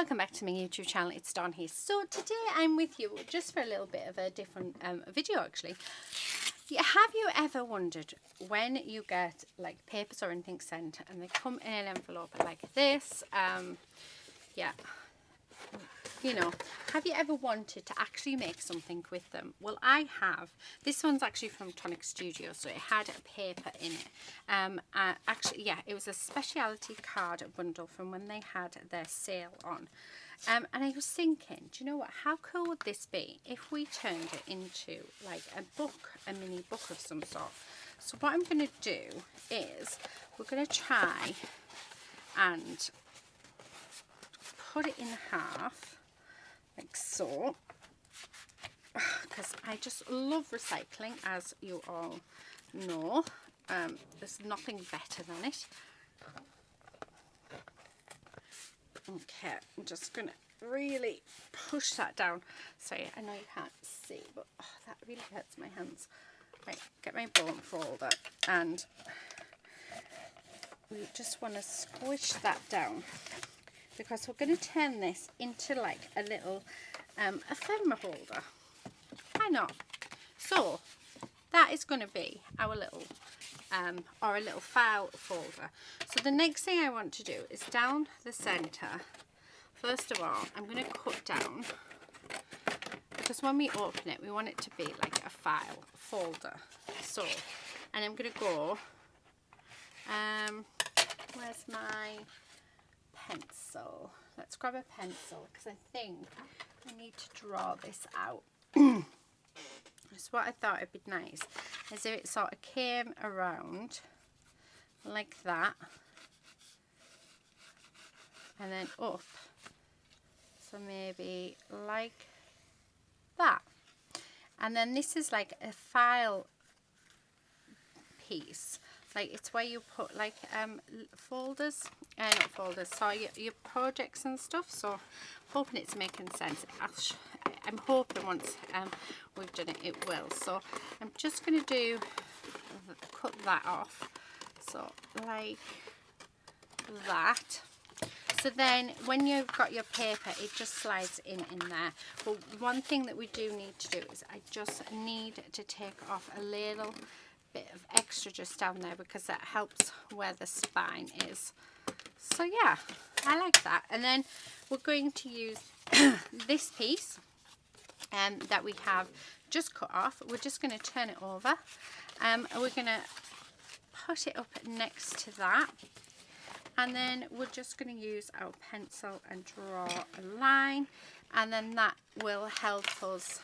welcome back to my YouTube channel. It's Dawn here. So today I'm with you just for a little bit of a different video actually. Have you ever wondered when you get like papers or anything sent and they come in an envelope like this? You know, have you ever wanted to actually make something with them? Well, I have. This one's actually from Tonic Studio, so it had a paper in it. Actually, yeah, it was a specialty card bundle from when they had their sale on. And I was thinking, do you know what? How cool would this be if we turned it into like a book, a mini book of some sort? So what I'm going to do is we're going to try and put it in half. Like so, because I just love recycling, as you all know. There's nothing better than it. Okay, I'm just gonna really push that down. Sorry, I know you can't see, but that really hurts my hands. Right, get my bone folder, and we just want to squish that down, because we're going to turn this into like a little ephemera holder. Why not? So that is going to be our little or a little file folder. So the next thing I want to do is down the center. First of all, I'm going to cut down, because when we open it we want it to be like a file folder. So, and I'm going to go where's my pencil? Let's grab a pencil, because I think I need to draw this out. So what I thought would be nice is if it sort of came around like that and then up, so maybe like that, and then this is like a file piece. Like it's where you put like folders, not folders, so your projects and stuff. So hoping it's making sense. I'm hoping once we've done it, it will. So I'm just going to cut that off. So like that. So then when you've got your paper, it just slides in there. But one thing that we do need to do is I just need to take off a little bit of extra just down there, because that helps where the spine is. So yeah, I like that. And then we're going to use this piece that we have just cut off. We're just going to turn it over, and we're going to put it up next to that, and then we're just going to use our pencil and draw a line, and then that will help us,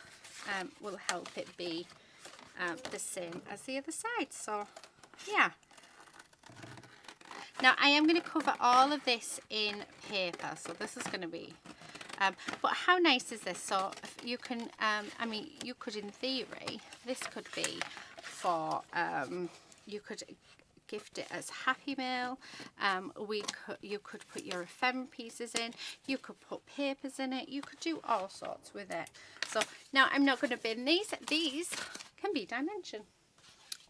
will help it be the same as the other side. So yeah, now I am going to cover all of this in paper, so this is going to be but how nice is this? So you can I mean, you could, in theory, this could be for you could gift it as Happy Mail. You could put your ephemera pieces in, you could put papers in it, you could do all sorts with it. So now I'm not going to bin these. These can be dimension,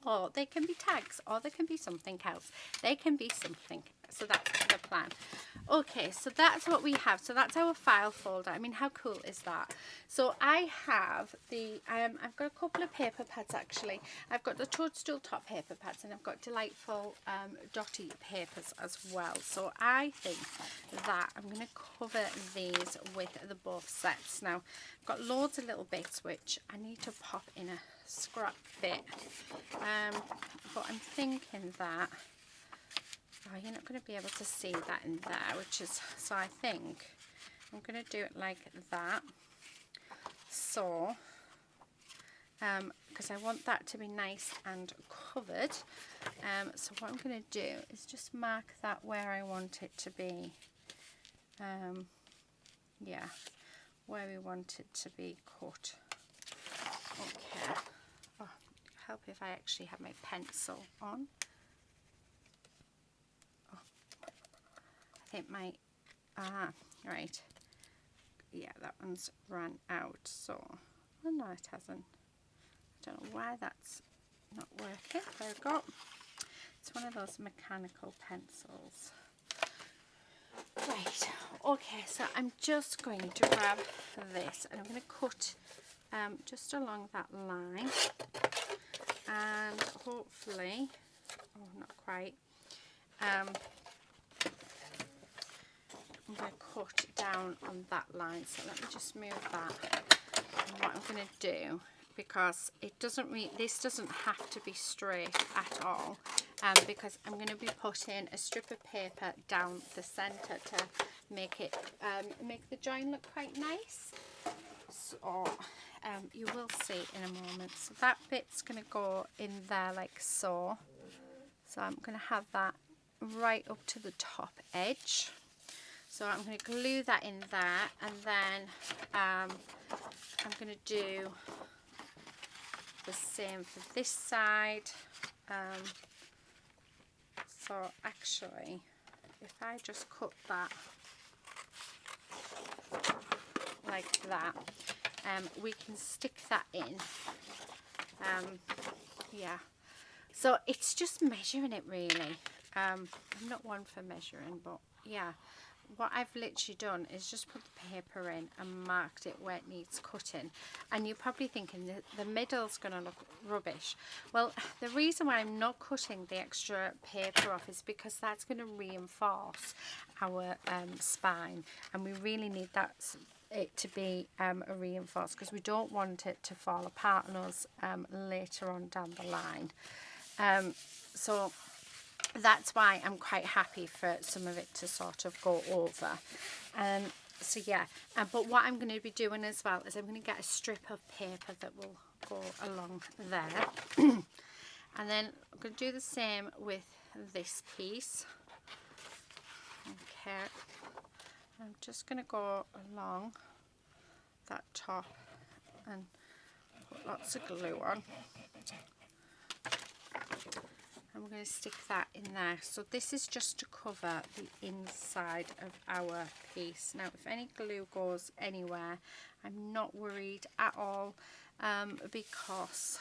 or they can be tags, or they can be something else. They can be something. So that's the plan. Okay, so that's what we have. So that's our file folder. I mean, how cool is that? So I have the I've got a couple of paper pads actually. I've got the Toadstool Top paper pads, and I've got Delightful Dotty papers as well. So I think that I'm going to cover these with the both sets. Now I've got loads of little bits which I need to pop in a scrap bit, but I'm thinking that you're not going to be able to see that in there, which is, so I think I'm going to do it like that. So because I want that to be nice and covered, so what I'm going to do is just mark that where I want it to be. Yeah, where we want it to be cut. Okay. Oh, help if I actually have my pencil on. It might, right, yeah, that one's run out. So, oh no, it hasn't. I don't know why that's not working. There we go. It's one of those mechanical pencils. Right, okay, so I'm just going to grab this and I'm going to cut just along that line, and hopefully, oh not quite, I'm going to cut down on that line, so let me just move that. And what I'm going to do, because it doesn't this doesn't have to be straight at all, because I'm going to be putting a strip of paper down the center to make it make the join look quite nice. So you will see in a moment. So that bit's going to go in there like so. So I'm going to have that right up to the top edge. So I'm going to glue that in there, and then I'm going to do the same for this side. So actually, if I just cut that like that, we can stick that in. Yeah, so it's just measuring it really. I'm not one for measuring, but yeah, what I've literally done is just put the paper in and marked it where it needs cutting. And you're probably thinking that the middle's going to look rubbish. Well, the reason why I'm not cutting the extra paper off is because that's going to reinforce our spine, and we really need it to be reinforced, because we don't want it to fall apart on us later on down the line. So that's why I'm quite happy for some of it to sort of go over. So yeah, but what I'm going to be doing as well is I'm going to get a strip of paper that will go along there. And then I'm going to do the same with this piece. Okay, I'm just going to go along that top and put lots of glue on. And we're going to stick that in there. So this is just to cover the inside of our piece. Now, if any glue goes anywhere, I'm not worried at all, because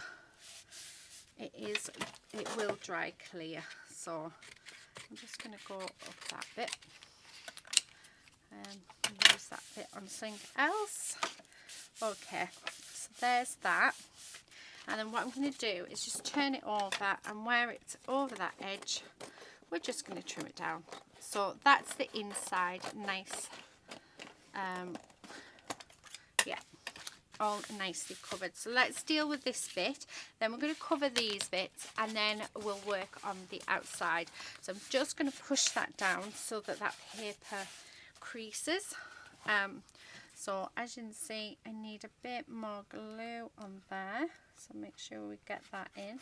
it will dry clear. So I'm just going to go up that bit and use that bit on something else. Okay, so there's that. And then what I'm going to do is just turn it over, and where it's over that edge, we're just going to trim it down. So that's the inside, nice, yeah, all nicely covered. So let's deal with this bit, then we're going to cover these bits, and then we'll work on the outside. So I'm just going to push that down so that that paper creases. So as you can see, I need a bit more glue on there, so make sure we get that in.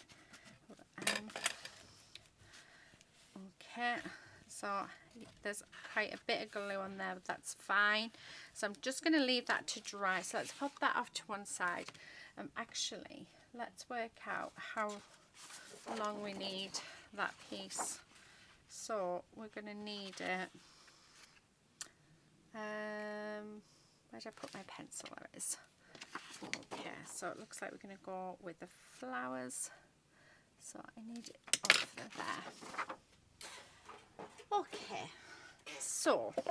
Okay, so there's quite a bit of glue on there, but that's fine. So I'm just going to leave that to dry. So let's pop that off to one side. Actually, let's work out how long we need that piece. So we're going to need it. Where did I put my pencil? There it is. Okay, so it looks like we're going to go with the flowers. So I need it off there. Okay, so I'm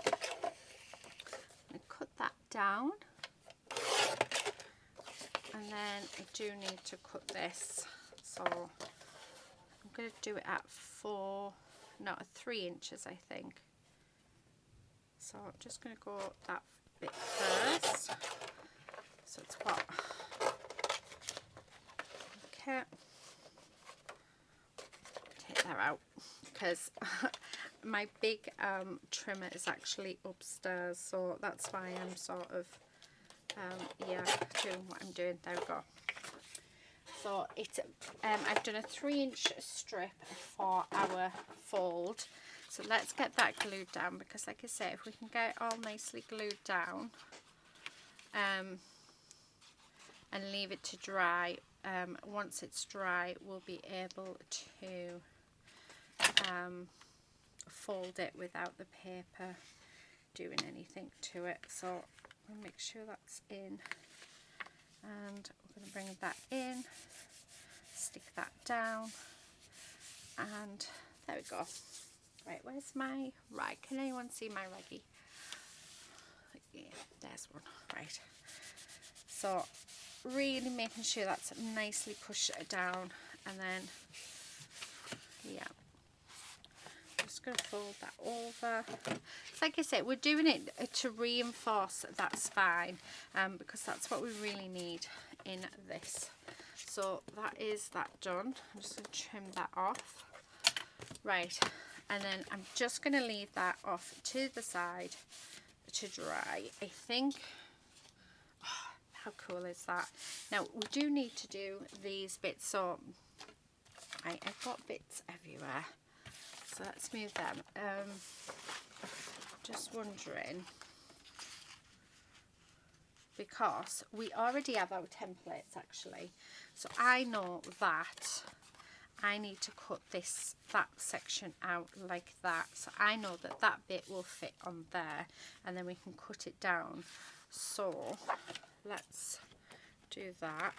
going to cut that down. And then I do need to cut this. So I'm going to do it at 3 inches, I think. So I'm just going to go that bit first. So it's what? Okay. Take that out, because my big trimmer is actually upstairs, so that's why I'm sort of yeah, doing what I'm doing. There we go. So it's I've done a 3-inch strip for our fold. So let's get that glued down, because like I say, if we can get it all nicely glued down and leave it to dry, once it's dry we'll be able to fold it without the paper doing anything to it. So we'll make sure that's in, and we're going to bring that in, stick that down, and there we go. Right, where's my rag? Can anyone see my raggy? Yeah, there's one. Right. So really making sure that's nicely pushed down, and then yeah, just going to fold that over. Like I said, we're doing it to reinforce that spine, because that's what we really need in this. So that is that done. I'm just going to trim that off. Right, and then I'm just going to leave that off to the side to dry. I think, oh, how cool is that? Now we do need to do these bits, so I've got bits everywhere, so let's move them. Just wondering, because we already have our templates actually, so I know that I need to cut that section out like that, so I know that that bit will fit on there, and then we can cut it down. So let's do that.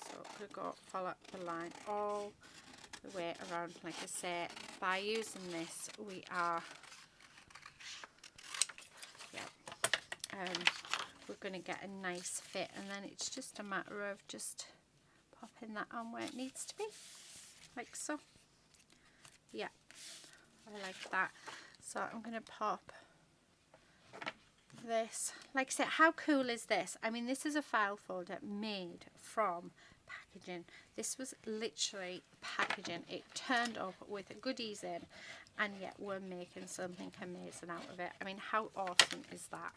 So we're going to follow the line all the way around. Like I say, by using this we are we're going to get a nice fit, and then it's just a matter of just popping that on where it needs to be, like so. Yeah, I like that. So I'm going to pop this. Like I said, how cool is this? I mean, this is a file folder made from packaging. This was literally packaging. It turned up with goodies in, and yet we're making something amazing out of it. I mean, how awesome is that?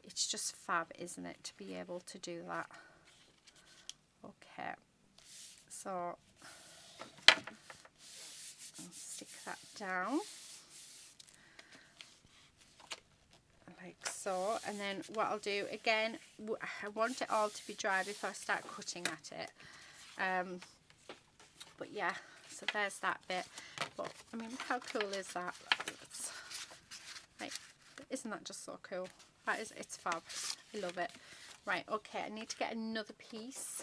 It's just fab, isn't it, to be able to do that? Okay, so I'll stick that down like so, and then what I'll do again, I want it all to be dry before I start cutting at it. But yeah, so there's that bit. But I mean, how cool is that? Like, isn't that just so cool? It's fab. I love it. Right, okay, I need to get another piece.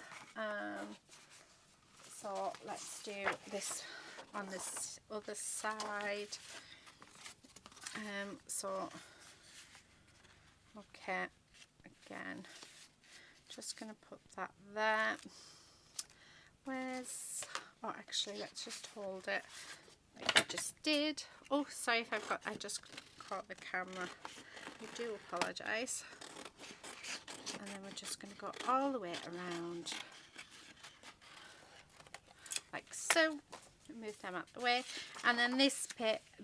So let's do this on this other side. So okay, again, just gonna put that there. Oh, actually, let's just hold it like I just did. Oh, sorry if I just caught the camera. I do apologise. And then we're just going to go all the way around like so. Move them out the way, and then this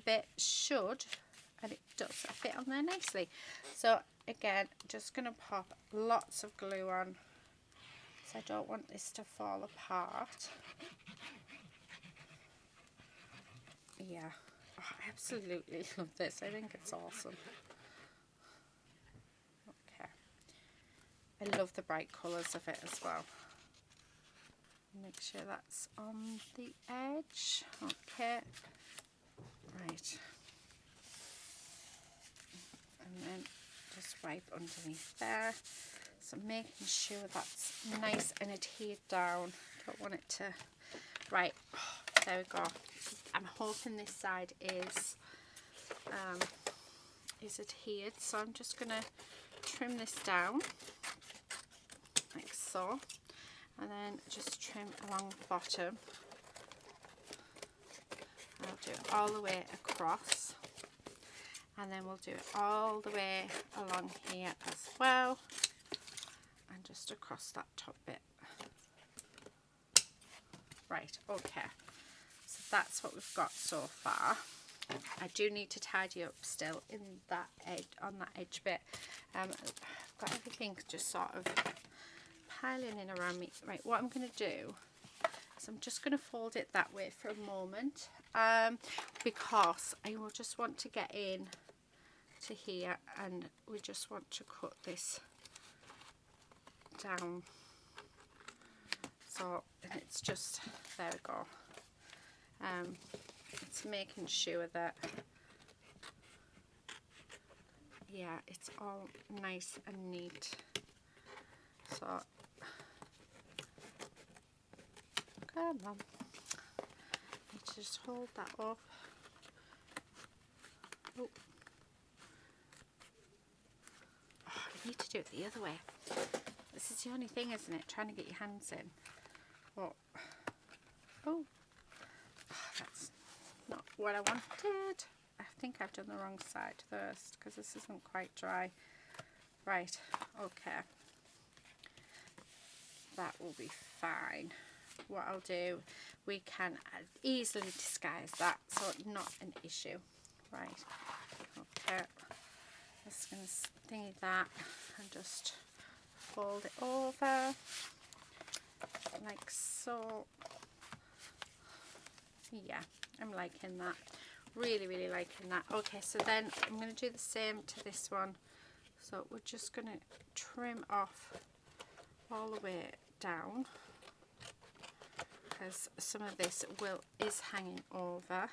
bit should, and it does fit on there nicely. So again, just going to pop lots of glue on, so I don't want this to fall apart. Yeah, oh, I absolutely love this. I think it's awesome. Okay, I love the bright colours of it as well. Make sure that's on the edge. Okay, right, and then just wipe underneath there. So making sure that's nice and adhered down. Don't want it to. Right, oh, there we go. I'm hoping this side is adhered, so I'm just gonna trim this down like so, and then just trim along the bottom. I'll do it all the way across, and then we'll do it all the way along here as well, and just across that top bit. Right, okay, so that's what we've got so far. I do need to tidy up still in that edge, on that edge bit. I've got everything just sort of piling in around me. Right, what I'm going to do is I'm just going to fold it that way for a moment, because I will just want to get in to here, and we just want to cut this down. So it's just, there we go. It's making sure that, yeah, it's all nice and neat. So come on, need to just hold that up. Oh. I need to do it the other way. This is the only thing, isn't it? Trying to get your hands in. Oh, that's not what I wanted. I think I've done the wrong side first because this isn't quite dry. Right, okay. That will be fine. What I'll do, we can easily disguise that, so not an issue. Right, okay. Just going to thingy that and just fold it over like so. Yeah, I'm liking that. Really, really liking that. Okay, so then I'm going to do the same to this one. So we're just going to trim off all the way down because some of this is hanging over.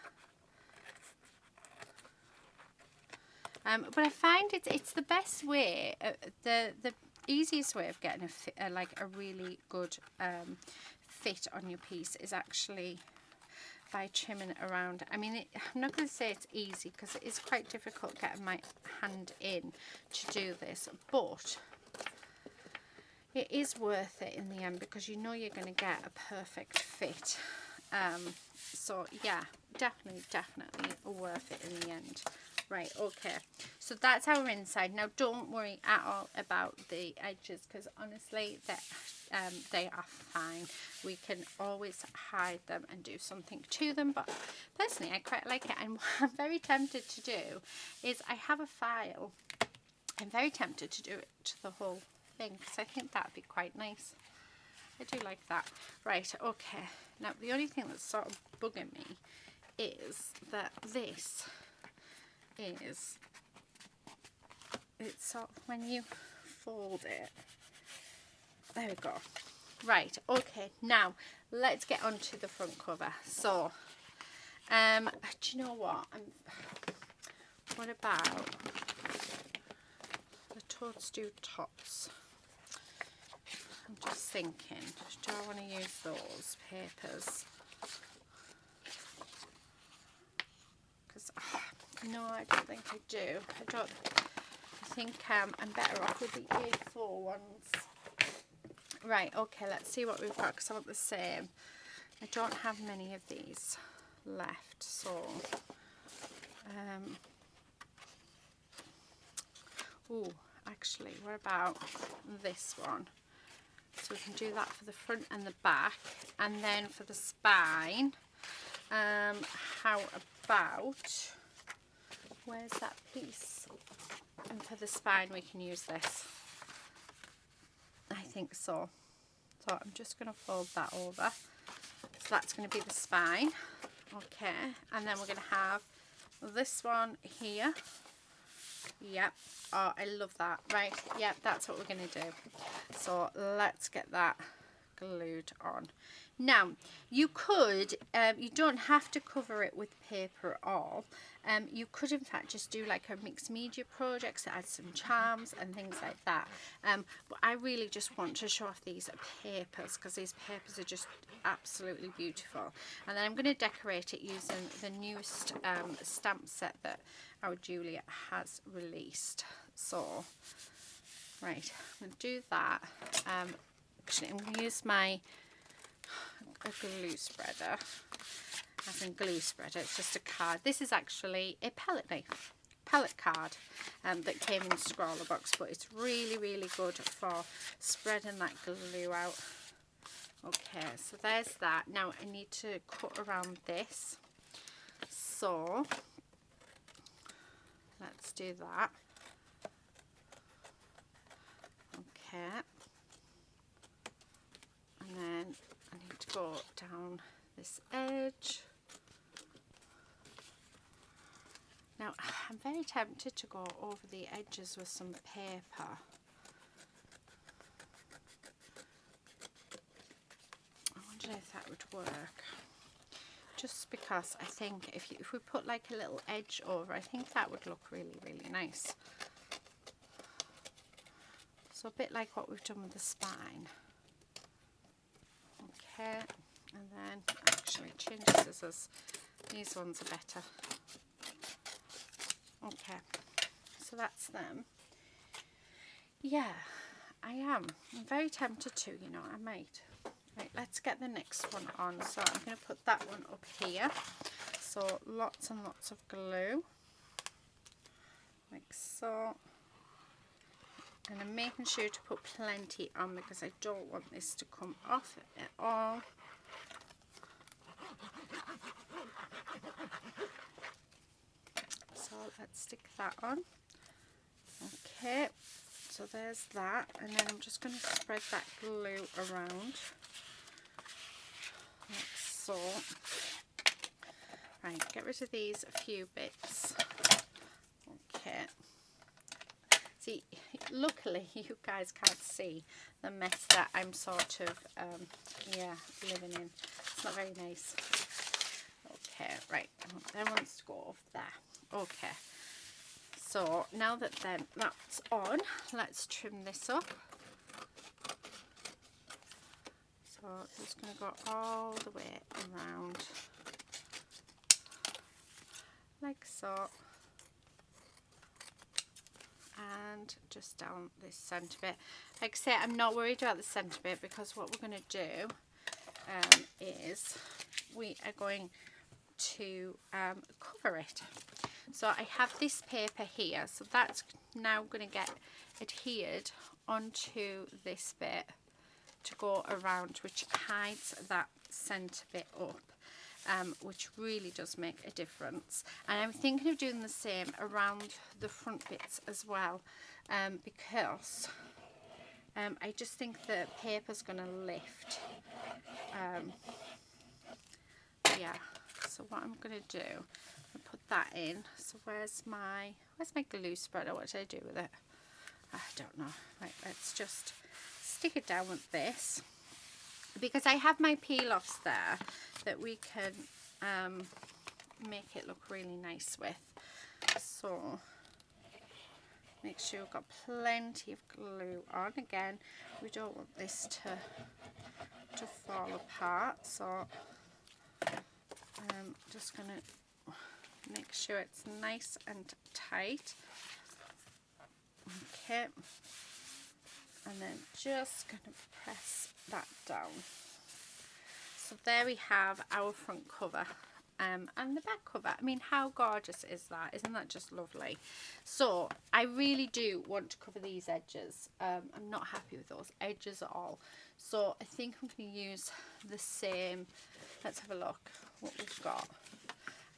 But I find it's the best way, the easiest way of getting a really good fit on your piece is actually by trimming it around. I mean, I'm not going to say it's easy because it is quite difficult getting my hand in to do this, but it is worth it in the end because you know you're going to get a perfect fit. So yeah, definitely worth it in the end. Right, okay, so that's our inside. Now don't worry at all about the edges because honestly they are fine. We can always hide them and do something to them, but personally I quite like it. And what I'm very tempted to do is I have a file. I'm very tempted to do it to the whole thing because I think that'd be quite nice. I do like that. Right, okay, now the only thing that's sort of bugging me is that this is, it's sort of when you fold it, there we go. Right, okay, now let's get on to the front cover. So do you know what, what about the toadstool tops? I'm just thinking, do I want to use those papers? Because no, I don't think I do. I think I'm better off with the A4 ones. Right, okay, let's see what we've got because I want the same. I don't have many of these left, so oh, actually, what about this one? So we can do that for the front and the back, and then for the spine, how about, where's that piece? And for the spine we can use this. I think so. So I'm just going to fold that over. So that's going to be the spine. Okay, and then we're going to have this one here. Yep. Oh, I love that. Right, yep, that's what we're going to do. So let's get that glued on. Now, you could, you don't have to cover it with paper at all. You could in fact just do like a mixed media project to add some charms and things like that. But I really just want to show off these papers because these papers are just absolutely beautiful. And then I'm going to decorate it using the newest stamp set that our Julia has released. So, right, I'm going to do that. Actually, I'm going to use my glue spreader. As in glue spreader, it's just a card. This is actually a palette card that came in Scrawlrbox, but it's really good for spreading that glue out. Okay, so there's that. Now I need to cut around this, so let's do that. Okay, and then I need to go down this edge. Now I'm very tempted to go over the edges with some paper. I wonder if that would work. Just because I think if we put like a little edge over, I think that would look really nice. So a bit like what we've done with the spine. Okay, and then actually change the scissors These ones are better. Okay, so that's them. Yeah, I'm very tempted to, you know, I might. Right, let's get the next one on. So I'm going to put that one up here. So lots and lots of glue, like so. And I'm making sure to put plenty on because I don't want this to come off at all. So let's stick that on. Okay, so there's that, and then I'm just going to spread that glue around like so. Right, get rid of these a few bits. Okay. See, luckily you guys can't see the mess that I'm sort of yeah, living in. It's not very nice. Okay, right, that wants to go off there. Okay, so now that then that's on, let's trim this up. So it's going to go all the way around like so, and just down this centre bit. Like I say, I'm not worried about the centre bit because what we're going to do is we are going to cover it. So I have this paper here, so that's now going to get adhered onto this bit to go around, which hides that centre bit up, which really does make a difference. And I'm thinking of doing the same around the front bits as well, because I just think the paper's going to lift. Yeah, so what I'm going to do, I'll put that in. So where's my glue spreader? What did I do with it? I don't know. Right, let's just stick it down with this, because I have my peel-offs there that we can make it look really nice with. So make sure we've got plenty of glue on. Again, we don't want this to fall apart, so I'm just going to make sure it's nice and tight. Okay, and then just going to press that down. So there we have our front cover and the back cover. I mean, how gorgeous is that? Isn't that just lovely? So I really do want to cover these edges. I'm not happy with those edges at all. So I think I'm going to use the same. Let's have a look what we've got.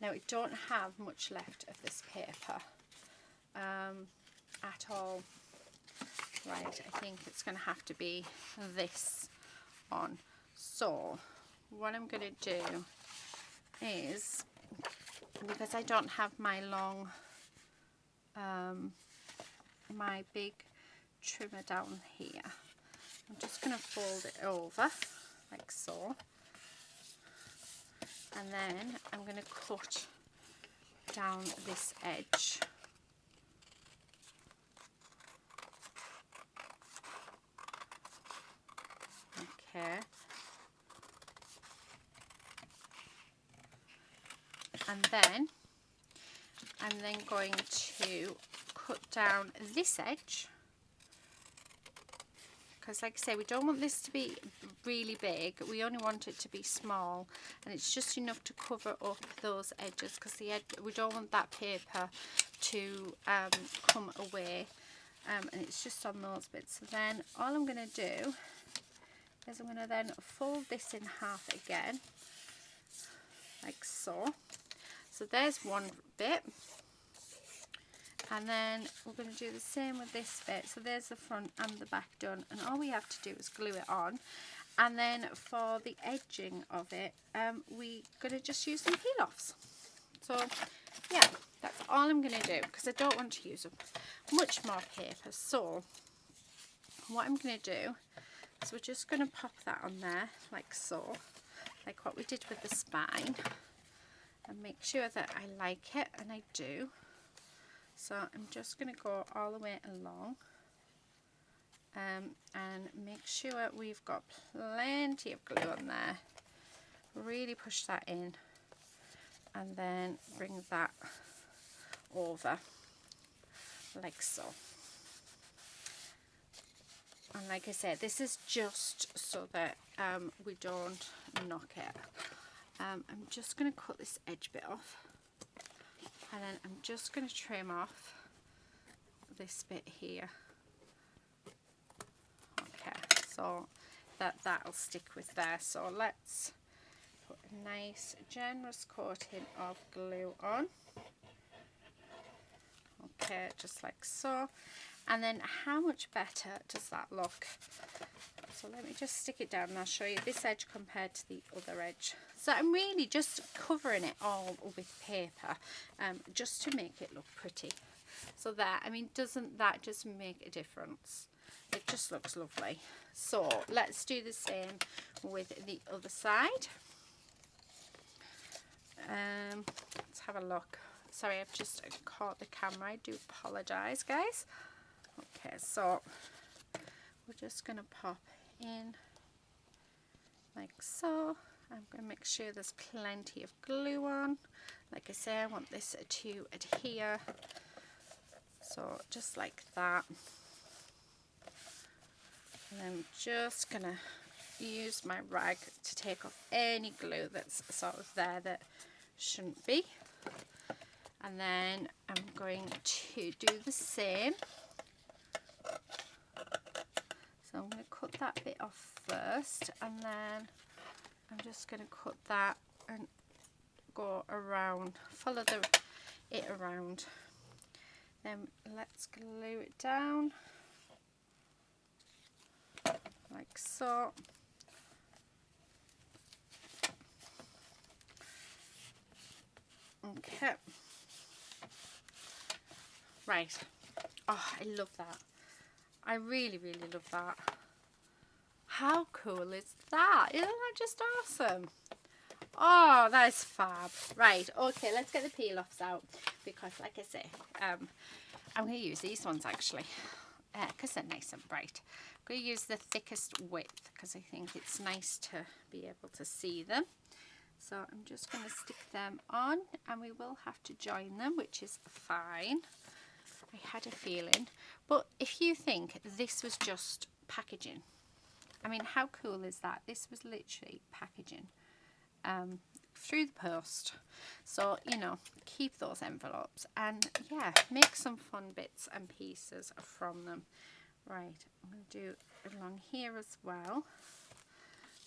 Now, we don't have much left of this paper at all. Right, I think it's going to have to be this on. So what I'm going to do is, because I don't have my long, my big trimmer down here, I'm just going to fold it over like so, and then I'm going to cut down this edge. Okay, and then I'm then going to cut down this edge, because like I say, we don't want this to be really big, we only want it to be small, and it's just enough to cover up those edges, because the edge, we don't want that paper to come away, and it's just on those bits. So then all I'm going to do is I'm going to then fold this in half again, like so. So there's one bit, and then we're going to do the same with this bit. So there's the front and the back done, and all we have to do is glue it on. And then for the edging of it, we're going to just use some peel-offs. So yeah, that's all I'm going to do, because I don't want to use up much more paper. So what I'm going to do, so we're just going to pop that on there like so, like what we did with the spine, and make sure that I like it, and I do. So I'm just going to go all the way along and make sure we've got plenty of glue on there. Really push that in. and then bring that over like so. And like I said, this is just so that we don't knock it. I'm just going to cut this edge bit off, and then I'm just going to trim off this bit here. Okay, so that'll stick with there. So let's put a nice generous coating of glue on. Okay, just like so. And then how much better does that look? So let me just stick it down and I'll show you this edge compared to the other edge. So I'm really just covering it all with paper, just to make it look pretty. So that, I mean, doesn't that just make a difference? It just looks lovely. So let's do the same with the other side. Let's have a look. Sorry, I've just caught the camera. I do apologise, guys. Okay, so we're just going to pop in like so. I'm going to make sure there's plenty of glue on. Like I say, I want this to adhere. So just like that. And I'm just going to use my rag to take off any glue that's sort of there that shouldn't be. And then I'm going to do the same. So I'm going to cut that bit off first, and then I'm just going to cut that and go around, follow it around. Then let's glue it down like so. Okay. Right. Oh, I love that. I really, really love that. How cool is that? Isn't that just awesome? Oh, that is fab. Right, okay, let's get the peel-offs out, because like I say, I'm going to use these ones actually, because they're nice and bright. I'm going to use the thickest width because I think it's nice to be able to see them. So I'm just going to stick them on, and we will have to join them, which is fine. I had a feeling. But if you think this was just packaging, I mean, how cool is that? This was literally packaging through the post. So, you know, keep those envelopes and, yeah, make some fun bits and pieces from them. Right, I'm going to do along here as well.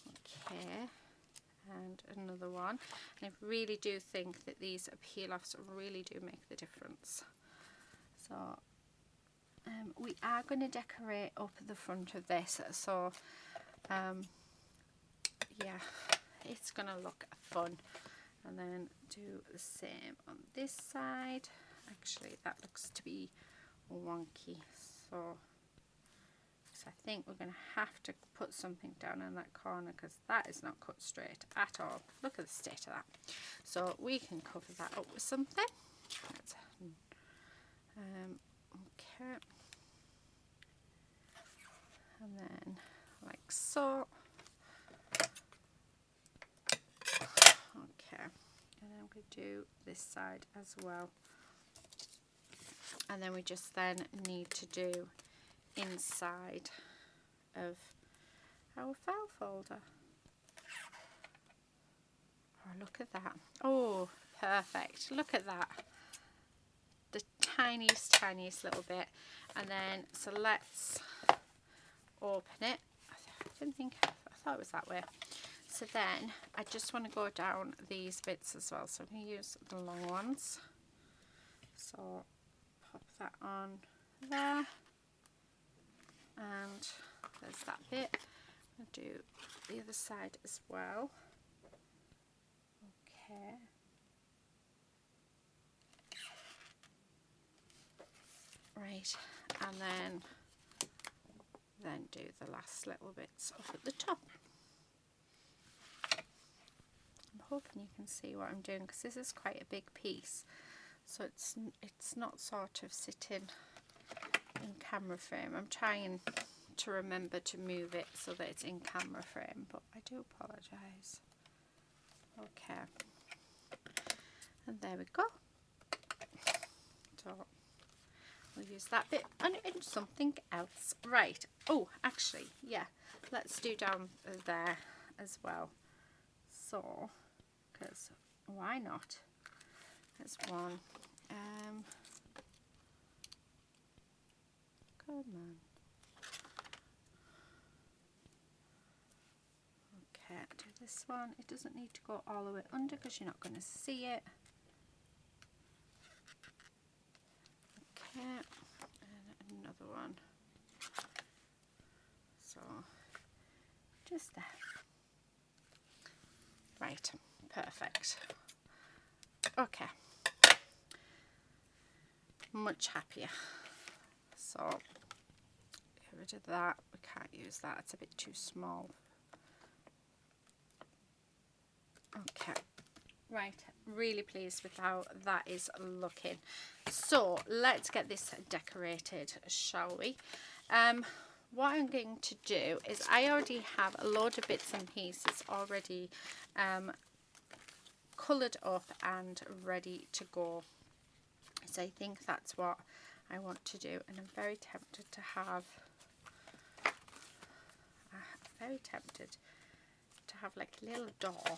Okay. And another one. And I really do think that these peel-offs really do make the difference. So we are going to decorate up the front of this, so yeah, it's going to look fun. And then do the same on this side. Actually, that looks to be wonky, so I think we're going to have to put something down in that corner, because that is not cut straight at all. Look at the state of that. So we can cover that up with something. That's, okay. And then like so. Okay. And then I'm going to do this side as well. And then we just then need to do inside of our file folder. Oh, look at that. Oh, perfect. Look at that. The tiniest little bit. And then, so let's open it. I thought it was that way. So then I just want to go down these bits as well. So I'm going to use the long ones. So pop that on there. And there's that bit. I'll do the other side as well. Okay. Right, and then do the last little bits up at the top. I'm hoping you can see what I'm doing, because this is quite a big piece, so it's not sort of sitting in camera frame. I'm trying to remember to move it so that it's in camera frame, but I do apologise. Okay. And there we go. So we'll use that bit and something else. Right. Oh, actually, yeah. Let's do down there as well. So, because why not? There's one. Come on. Okay, do this one. It doesn't need to go all the way under because you're not going to see it. Okay, and another one. So, just there. Right, perfect. Okay. Much happier. So, get rid of that. We can't use that. It's a bit too small. Okay. Right, really pleased with how that is looking. So let's get this decorated, shall we? What I'm going to do is I already have a load of bits and pieces already coloured up and ready to go. So I think that's what I want to do, and I'm very tempted to have like a little door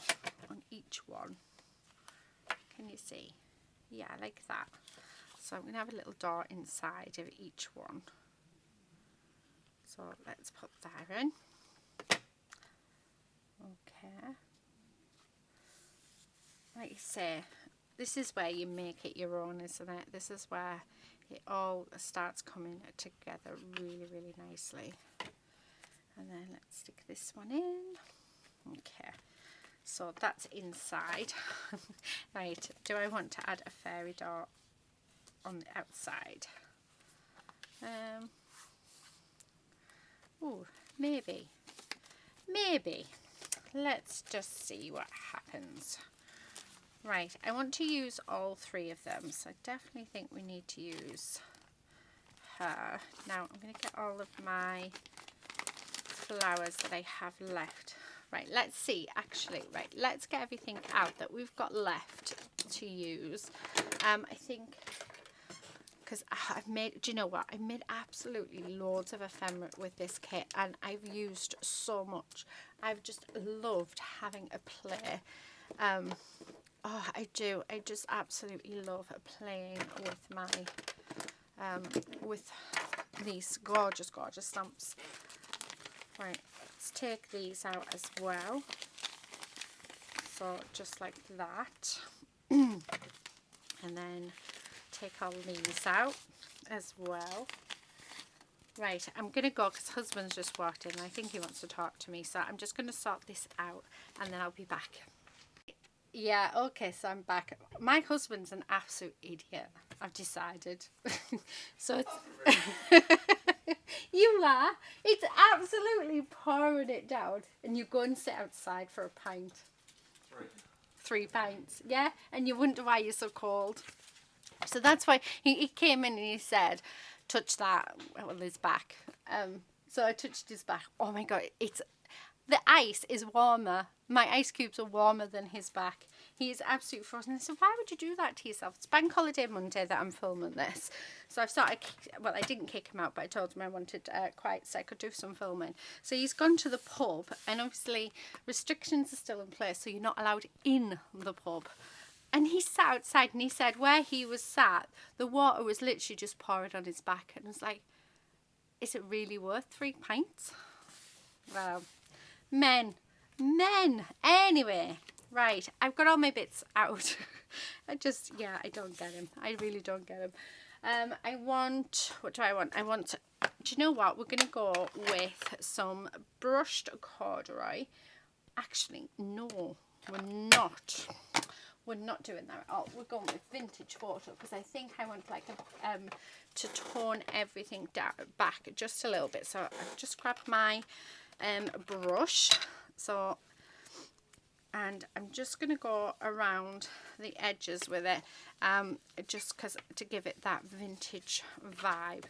on each one. Can you see? Yeah, like that. So I'm going to have a little door inside of each one. So let's put that in. Okay. Like you say, this is where you make it your own, isn't it? This is where it all starts coming together really, really nicely. And then let's stick this one in. Okay. So that's inside. Right, do I want to add a fairy door on the outside? Oh, maybe. Let's just see what happens. Right, I want to use all three of them, so I definitely think we need to use her. Now I'm going to get all of my flowers that I have left. Right, let's see, actually, right, let's get everything out that we've got left to use. I think, because I've made, do you know what, I've made absolutely loads of ephemera with this kit, and I've used so much. I've just loved having a play. Oh, I do. I just absolutely love playing with my, with these gorgeous, gorgeous stamps. Right, let's take these out as well. So just like that. And then take all these out as well. Right, I'm going to go because husband's just walked in and I think he wants to talk to me. So I'm just going to sort this out and then I'll be back. Yeah, okay, so I'm back. My husband's an absolute idiot, I've decided. So it's... You are. It's absolutely pouring it down and you go and sit outside for a pint. 3 pints, yeah? And you wonder why you're so cold. So that's why he came in and he said, touch that, well, his back. So I touched his back. Oh my God, the ice is warmer. My ice cubes are warmer than his back. He is absolutely frozen. I said, why would you do that to yourself? It's Bank Holiday Monday that I'm filming this. So I've started, well, I didn't kick him out, but I told him I wanted quiet so I could do some filming. So he's gone to the pub, and obviously restrictions are still in place, so you're not allowed in the pub. And he sat outside and he said where he was sat, the water was literally just pouring on his back. And I was like, is it really worth 3 pints? Well, men. Anyway, right, I've got all my bits out. I don't get him. I really don't get him. What do I want? Do you know what? We're going to go with some brushed corduroy. Actually, no, we're not. We're not doing that at all. We're going with vintage photo because I think I want like to tone everything down back just a little bit. So I've just grabbed my brush. So, and I'm just going to go around the edges with it, just because to give it that vintage vibe.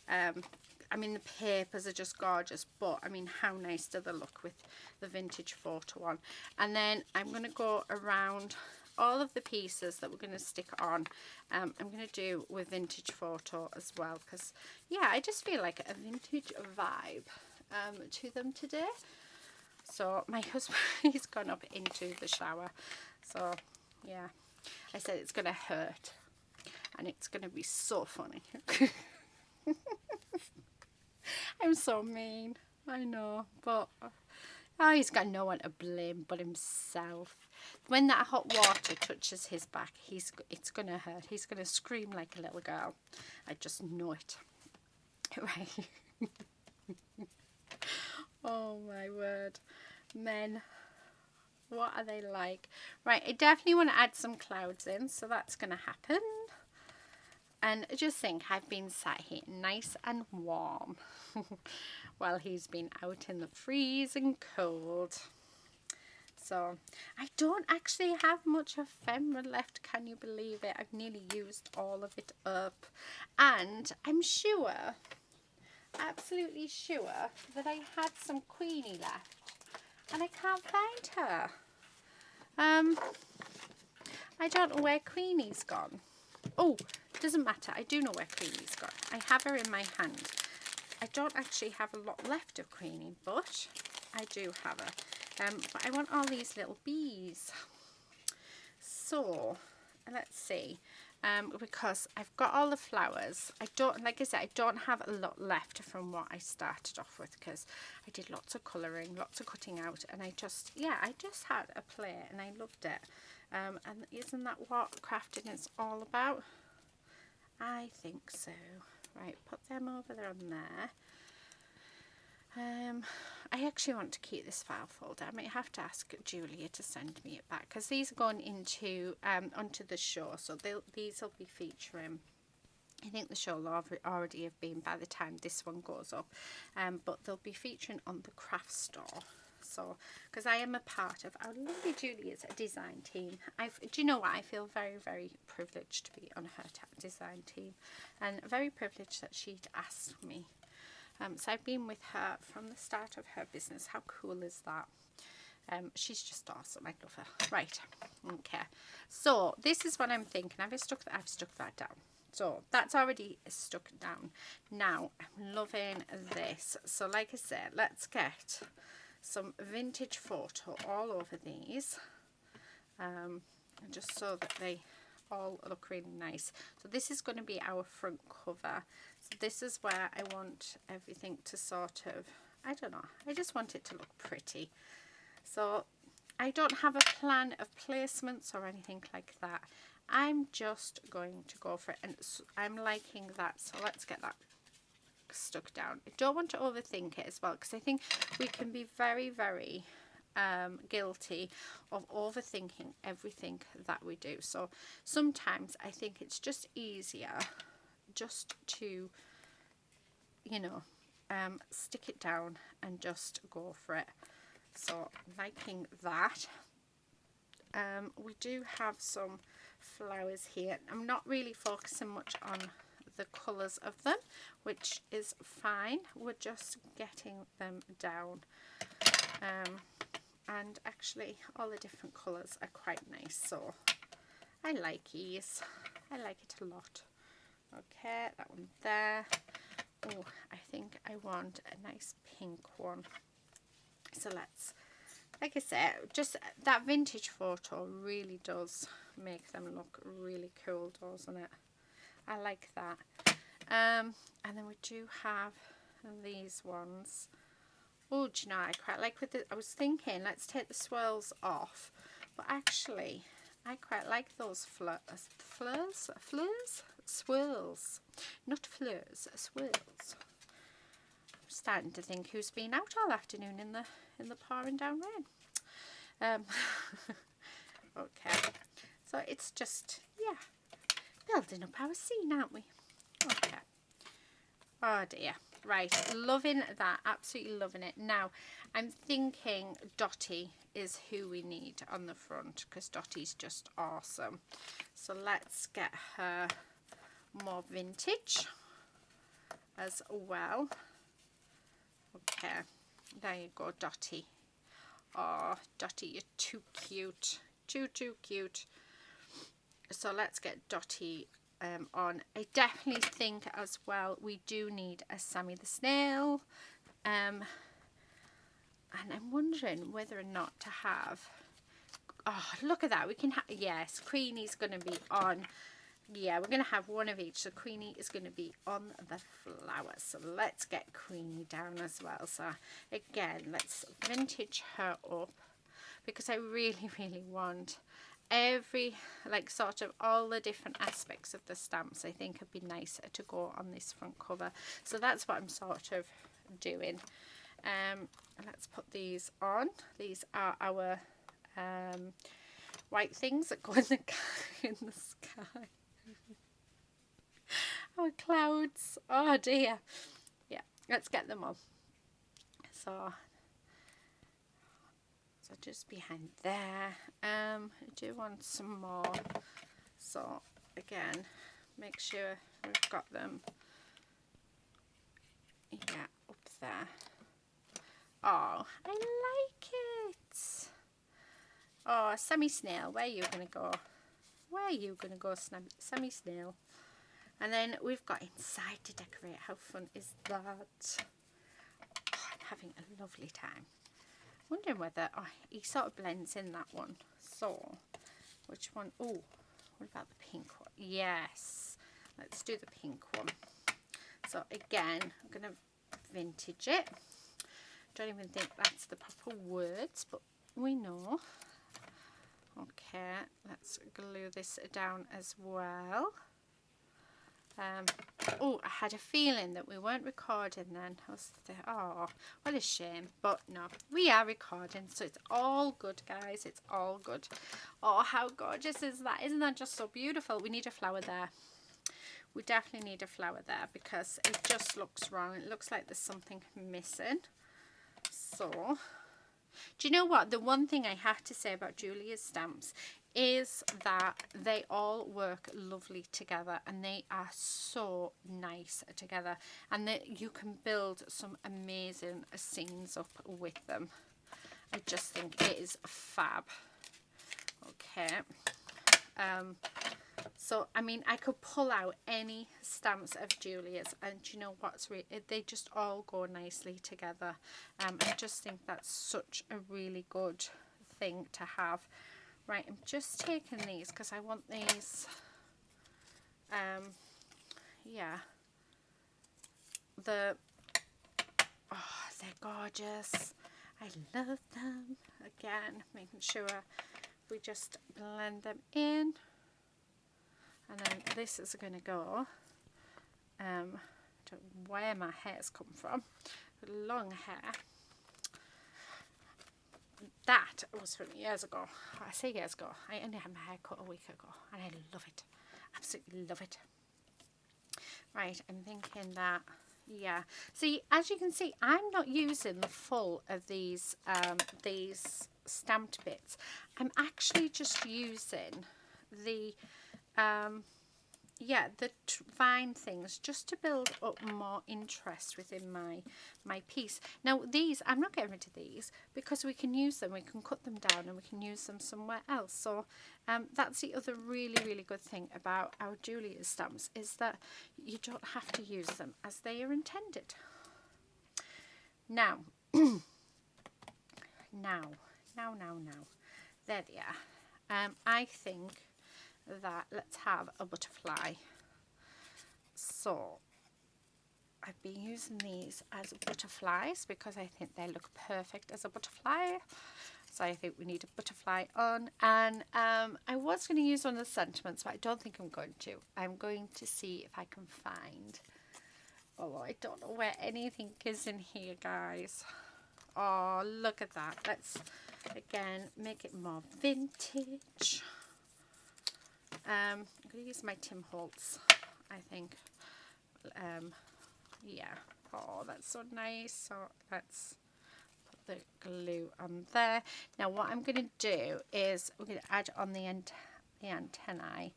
I mean, the papers are just gorgeous, but I mean, how nice do they look with the vintage photo on? And then I'm going to go around all of the pieces that we're going to stick on, I'm going to do with Vintage Photo as well, because yeah, I just feel like a vintage vibe to them today. So my husband, he's gone up into the shower, so yeah, I said it's going to hurt and it's going to be so funny. I'm so mean, I know, but oh, he's got no one to blame but himself. When that hot water touches his back, it's going to hurt. He's going to scream like a little girl. I just know it. Right. Oh my word. Men, what are they like? Right, I definitely want to add some clouds in, so that's going to happen. And just think, I've been sat here nice and warm while he's been out in the freezing cold. So I don't actually have much ephemera left, can you believe it? I've nearly used all of it up. And I'm sure, absolutely sure, that I had some Queenie left and I can't find her. I don't know where Queenie's gone. Oh, doesn't matter. I do know where Queenie's gone. I have her in my hand. I don't actually have a lot left of Queenie, but I do have her. But I want all these little bees. So, let's see. Because I've got all the flowers. I don't, like I said, I don't have a lot left from what I started off with, because I did lots of colouring, lots of cutting out, and I just had a play and I loved it. And isn't that what crafting is all about? I think so. Right, put them over there on there. I actually want to keep this file folder. I might have to ask Julia to send me it back, because these are going into onto the show, so these will be featuring. I think the show will already have been by the time this one goes up, but they'll be featuring on the craft store. So, because I am a part of our lovely Julia's design team. Do you know what? I feel very, very privileged to be on her design team, and very privileged that she'd asked me. So I've been with her from the start of her business. How cool is that? She's just awesome. I love her. Right. Okay. So this is what I'm thinking. I've stuck that down. So that's already stuck down. Now I'm loving this. So like I said, let's get some Vintage Photo all over these. Just so that they all look really nice. So this is going to be our front cover. So this is where I want everything to sort of, I don't know, I just want it to look pretty. So I don't have a plan of placements or anything like that. I'm just going to go for it, and I'm liking that. So let's get that stuck down. I don't want to overthink it as well, because I think we can be very, very guilty of overthinking everything that we do. So sometimes I think it's just easier just to, you know, stick it down and just go for it. So liking that. We do have some flowers here. I'm not really focusing much on the colours of them, which is fine. We're just getting them down. And actually all the different colours are quite nice, so I like these. I like it a lot. Okay, that one there. Oh, I think I want a nice pink one. So let's, like I said, just that Vintage Photo really does make them look really cool, doesn't it? I like that. And then we do have these ones. Oh, do you know, I quite like with the, I was thinking, let's take the swirls off. But actually, I quite like those swirls. Not fleurs, swirls. I'm starting to think who's been out all afternoon in the pouring down rain. Okay, so it's just, yeah, building up our scene, aren't we? Okay. Oh dear. Right, loving that, absolutely loving it. Now, I'm thinking Dottie is who we need on the front, because Dottie's just awesome. So let's get her more vintage as well. Okay, there you go, Dottie. Oh, Dottie, you're too cute. Too cute. So let's get Dotty on. I definitely think as well we do need a Sammy the Snail. And I'm wondering whether or not to have... Oh, look at that. We can have... Yes, Queenie's going to be on... Yeah, we're going to have one of each. So Queenie is going to be on the flowers. So let's get Queenie down as well. So again, let's vintage her up, because I really, really want every, like, sort of all the different aspects of the stamps. I think it'd be nicer to go on this front cover. So that's what I'm sort of doing. Let's put these on. These are our white things that go in the sky. Our clouds. Oh dear. Yeah, let's get them on. So just behind there. I do want some more. So again, make sure we've got them. Yeah, up there. Oh, I like it. Oh, Sammy Snail, where are you going to go? Where are you going to go, Sammy Snail? And then we've got inside to decorate. How fun is that? Oh, I'm having a lovely time. Wondering whether... Oh, he sort of blends in, that one. So, which one? Oh, what about the pink one? Yes. Let's do the pink one. So, again, I'm going to vintage it. Don't even think that's the proper words, but we know. Okay, let's glue this down as well. Oh, I had a feeling that we weren't recording then. Oh, what a shame. But no, we are recording, so it's all good, guys. It's all good. Oh, how gorgeous is that? Isn't that just so beautiful? We need a flower there. We definitely need a flower there, because it just looks wrong. It looks like there's something missing. So, do you know what? The one thing I have to say about Julia's stamps is that they all work lovely together, and they are so nice together, and that you can build some amazing scenes up with them. I just think it is fab. Okay. So, I mean, I could pull out any stamps of Julia's, and you know what's they just all go nicely together. I just think that's such a really good thing to have. Right, I'm just taking these because I want these, yeah, oh, they're gorgeous. I love them. Again, making sure we just blend them in. And then this is going to go, I don't know where my hair's come from, long hair. That was from years ago. I say years ago. I only had my hair cut a week ago, and I love it. Absolutely love it. Right, I'm thinking that, yeah. See, as you can see, I'm not using the full of these stamped bits. I'm actually just using the yeah, the vine things, just to build up more interest within my piece. Now these, I'm not getting rid of these, because we can use them, we can cut them down, and we can use them somewhere else. So that's the other really good thing about our Julia's stamps, is that you don't have to use them as they are intended. Now, now, there they are. I think that let's have a butterfly. So I've been using these as butterflies because I think they look perfect as a butterfly. So I think we need a butterfly on, and I was going to use one of the sentiments, but I don't think I'm going to. I'm going to see if I can find, oh, I don't know where anything is in here, guys. Oh, look at that. Let's again make it more vintage. I'm going to use my Tim Holtz, I think. Yeah. Oh, that's so nice. So let's put the glue on there. Now what I'm going to do is we're going to add on the antennae,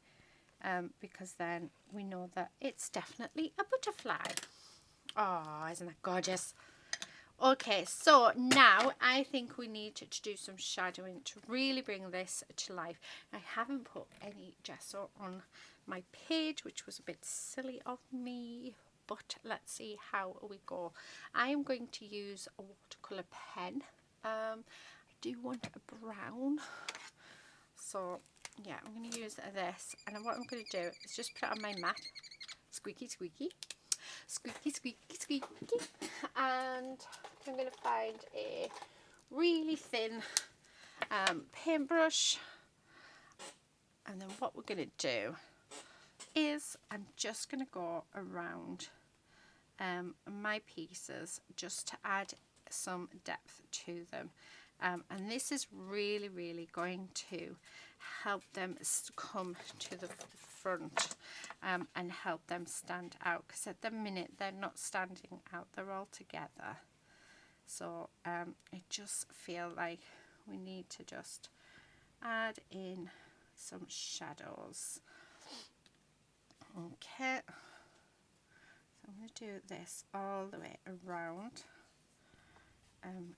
because then we know that it's definitely a butterfly. Oh, isn't that gorgeous? Okay, so now I think we need to do some shadowing to really bring this to life. I haven't put any gesso on my page, which was a bit silly of me, but let's see how we go. I am going to use a watercolour pen. I do want a brown, so yeah, I'm going to use this, and what I'm going to do is just put it on my map. Squeaky squeaky, squeaky squeaky squeaky, and I'm going to find a really thin paintbrush, and then what we're going to do is I'm just going to go around my pieces just to add some depth to them, and this is really going to help them come to the front and help them stand out, because at the minute they're not standing out, they're all together. So I just feel like we need to just add in some shadows. Okay, so I'm going to do this all the way around, and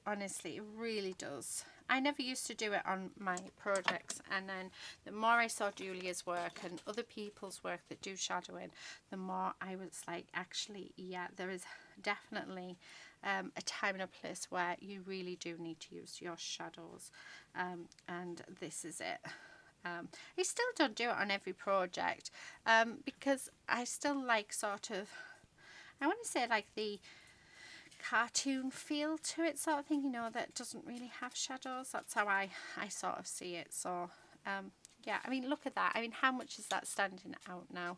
honestly it really does. I never used to do it on my projects, and then the more I saw Julia's work and other people's work that do shadowing, the more I was like, actually, yeah, there is definitely a time and a place where you really do need to use your shadows, and this is it. I still don't do it on every project, because I still like sort of, I want to say like the cartoon feel to it, sort of thing, you know, that doesn't really have shadows. That's how I sort of see it. So yeah, I mean, look at that. I mean, how much is that standing out now?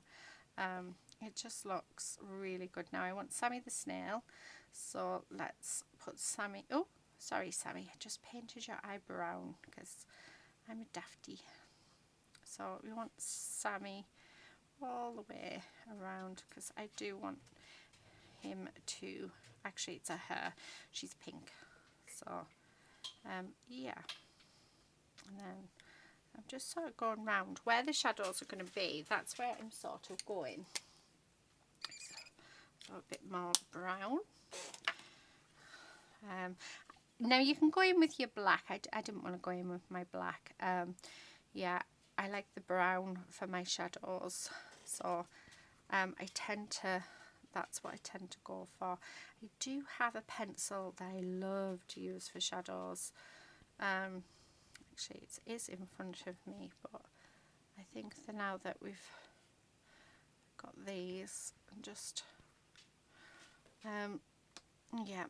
It just looks really good. Now I want Sammy the snail, so let's put Sammy. Oh, sorry Sammy, I just painted your eye brown because I'm a dafty. So we want Sammy all the way around, because I do want him to, actually it's a her, she's pink, so yeah, and then I'm just sort of going round where the shadows are going to be. That's where I'm sort of going, so a bit more brown. Now you can go in with your black. I didn't want to go in with my black. Yeah, I like the brown for my shadows, so I tend to, that's what I tend to go for. I do have a pencil that I love to use for shadows. Actually it is in front of me, but I think that now that we've got these, just yeah,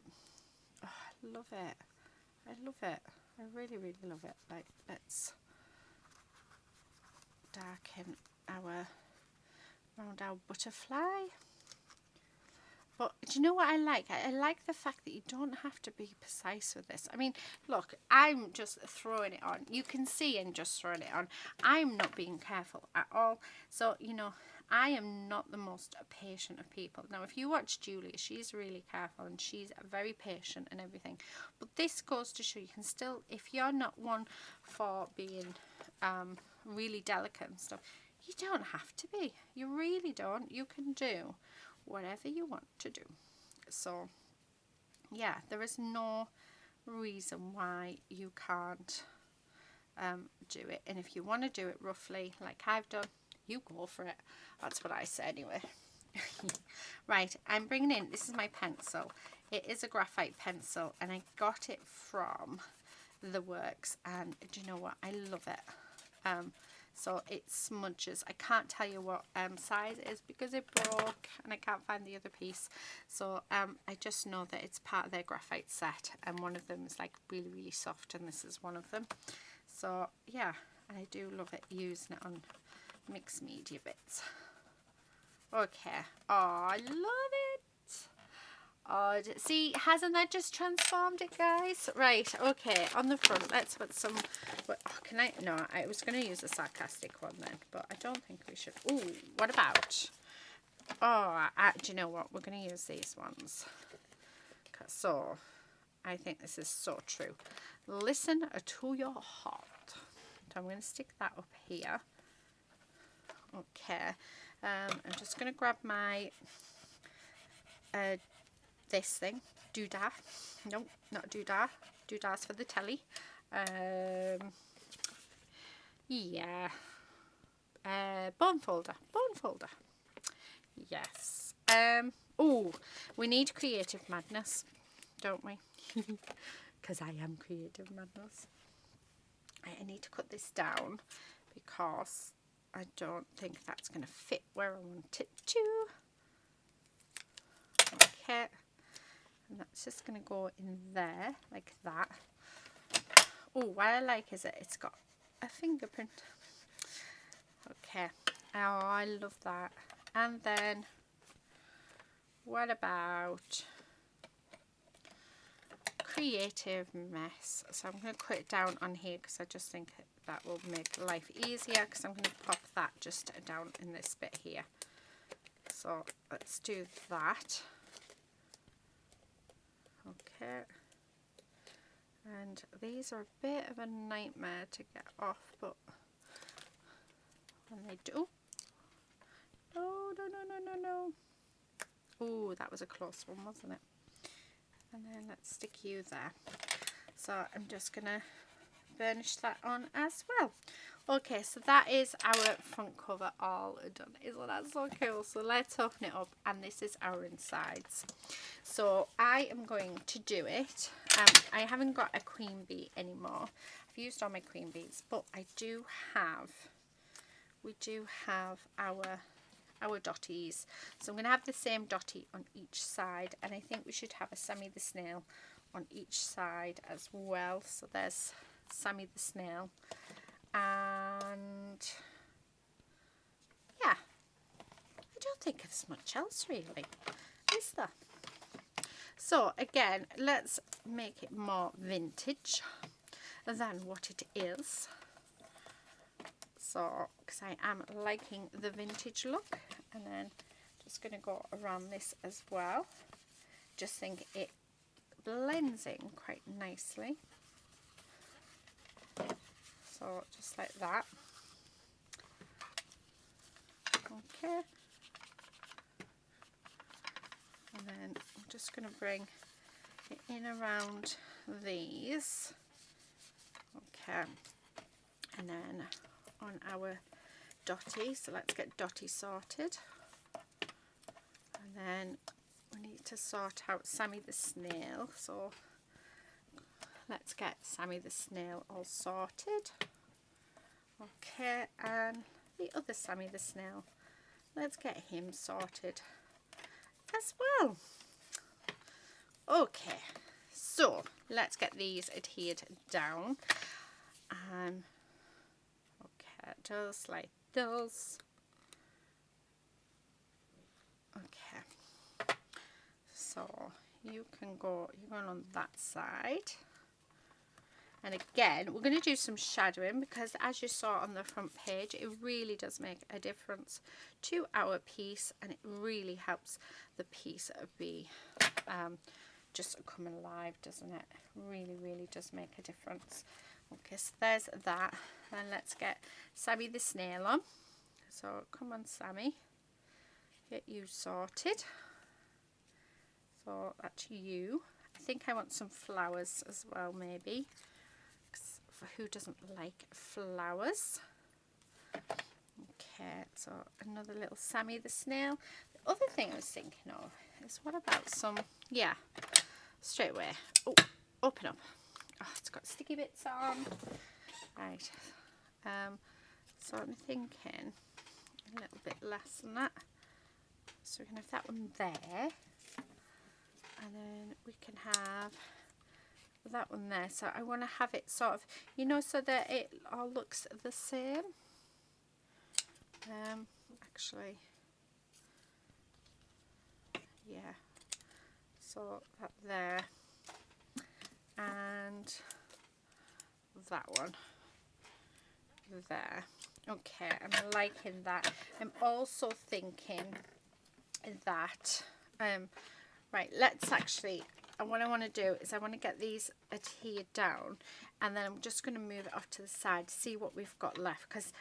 oh, I love it. I love it. I really love it. Like, let's darken our around our butterfly. But do you know what I like? I like the fact that you don't have to be precise with this. I mean, look, I'm just throwing it on. You can see I'm just throwing it on. I'm not being careful at all. So, you know, I am not the most patient of people. Now, if you watch Julia, she's really careful and she's very patient and everything. But this goes to show you can still, if you're not one for being really delicate and stuff, you don't have to be. You really don't. You can do whatever you want to do. So yeah, there is no reason why you can't do it, and if you want to do it roughly like I've done, you go for it. That's what I say anyway. Right, I'm bringing in, this is my pencil. It is a graphite pencil and I got it from The Works, and do you know what, I love it. So it smudges. I can't tell you what size it is because it broke and I can't find the other piece. So I just know that it's part of their graphite set, and one of them is like really soft, and this is one of them. So yeah, I do love it, using it on mixed media bits. Okay, oh, I love it. Oh, see, hasn't that just transformed it, guys? Right, okay, on the front, let's put some, oh, can I, no, I was going to use a sarcastic one then, but I don't think we should. Ooh, what about, oh, do you know what, we're going to use these ones. So, I think this is so true. Listen to your heart. So I'm going to stick that up here. Okay, I'm just going to grab my, this thing, doodah. Nope, not doodah. Doodah's for the telly. Yeah. Bone folder. Bone folder. Yes. Oh, we need creative madness, don't we? Because I am creative madness. I need to cut this down because I don't think that's going to fit where I want it to. Okay. And that's just going to go in there like that. Oh, what I like is that it's got a fingerprint. Okay. Oh, I love that. And then what about creative mess? So I'm going to cut it down on here because I just think that will make life easier, because I'm going to pop that just down in this bit here. So let's do that. Okay. And these are a bit of a nightmare to get off, but when they do... Oh, no, no, no, no, no. Oh, that was a close one, wasn't it? And then let's stick you there. So I'm just going to burnish that on as well. Okay, so that is our front cover all done. Isn't that so cool? So let's open it up, and this is our insides. So I am going to do it. I haven't got a queen bee anymore. I've used all my queen bees, but we do have our dotties. So I'm going to have the same dotty on each side, and I think we should have a Sammy the Snail on each side as well. So there's Sammy the Snail, and yeah, I don't think there's much else really, is there? So again, let's make it more vintage than what it is. So, because I am liking the vintage look, and then just going to go around this as well. Just think it blends in quite nicely. So just like that. Okay. And then I'm just going to bring it in around these. Okay. And then on our dotty, so let's get dotty sorted, and then we need to sort out Sammy the Snail, so let's get Sammy the Snail all sorted. Okay, and the other Sammy the Snail, let's get him sorted as well. Okay, so let's get these adhered down. Just like those. Okay, so you can go, you're going on that side, and again we're going to do some shadowing, because as you saw on the front page, it really does make a difference to our piece, and it really helps the piece be just come alive, doesn't it? Really does make a difference. Okay, so there's that. Then let's get Sammy the Snail on. So come on, Sammy, get you sorted. So that's you. I think I want some flowers as well, maybe, for who doesn't like flowers. Okay, so another little Sammy the Snail. The other thing I was thinking of is, what about some, yeah, straight away. Oh, open up. Oh, it's got sticky bits on. Right. So I'm thinking a little bit less than that. So we can have that one there, and then we can have that one there. So I want to have it sort of, you know, so that it all looks the same. Actually, yeah. So that there, and that one there. Okay, I'm liking that. I'm also thinking that right, let's actually, what I want to do is I want to get these adhered down, and then I'm just going to move it off to the side, see what we've got left, because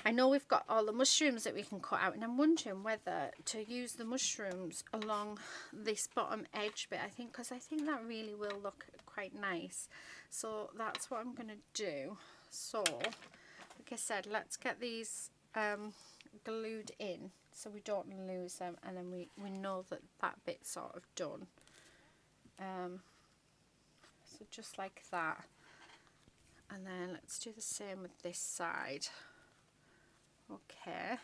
I know we've got all the mushrooms that we can cut out, and I'm wondering whether to use the mushrooms along this bottom edge bit, because I think that really will look quite nice. So that's what I'm going to do. So like I said, let's get these glued in so we don't lose them, and then we know that that bit's sort of done. So just like that, and then let's do the same with this side. Okay,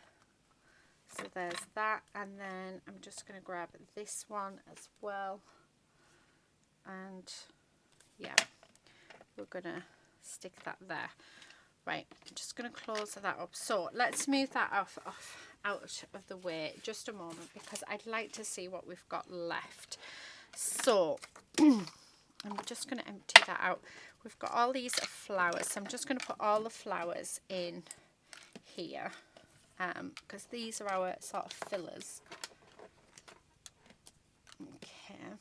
so there's that, and then I'm just going to grab this one as well, and yeah, we're going to stick that there. Right, I'm just going to close that up. So let's move that out of the way just a moment, because I'd like to see what we've got left. So I'm just going to empty that out. We've got all these flowers, so I'm just going to put all the flowers in here, because these are our sort of fillers. Okay.